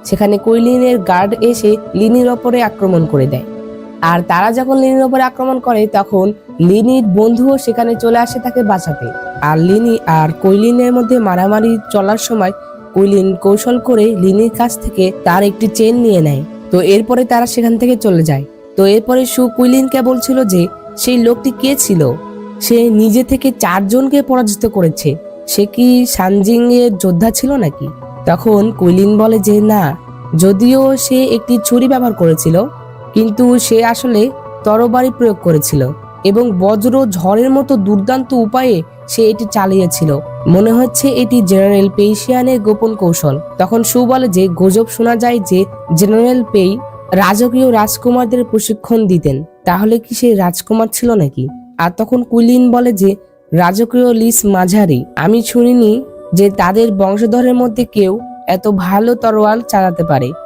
সেখানে কুইলিনের গার্ড এসে লিনির ওপরে আক্রমণ করে দেয়। আর তারা যখন লিনির ওপরে আক্রমণ করে তখন লিনির বন্ধুও সেখানে চলে আসে তাকে বাঁচাতে। আর লিনি আর কুইলিনের মধ্যে মারামারি চলার সময় কুইলিন কৌশল করে লিনির কাছ থেকে তার একটি চেন নিয়ে নেয়। তো এরপরে তারা সেখান থেকে চলে যায়। তো এরপরে সু কুইলিনকে বলছিল যে সেই লোকটি কে ছিল, সে নিজে থেকে 4 জনকে পরাজিত করেছে, সে কি সানজিং এর যোদ্ধা ছিল নাকি? তখন কুইলিন বলে যে না, যদিও সে একটি ছুরি ব্যবহার করেছিল কিন্তু সে আসলে তরবারি প্রয়োগ করেছিল এবং বজ্র ঝড়ের মতো দুর্দান্ত উপায়ে সে এটি চালিয়েছিল। মনে হচ্ছে এটি জেনারেল পেইশিয়ানের গোপন কৌশল। তখন সু বলে যে গুজব শোনা যায় যে জেনারেল পেই রাজকীয় রাজকুমারদের প্রশিক্ষণ দিতেন, তাহলে কি সে রাজকুমার ছিল নাকি? আর তখন কুইলিন বলে যে রাজকীয় লিস মাঝারি, আমি শুনিনি যে তাদের বংশধরের মধ্যে কেউ এত ভালো তরোয়াল চালাতে পারে।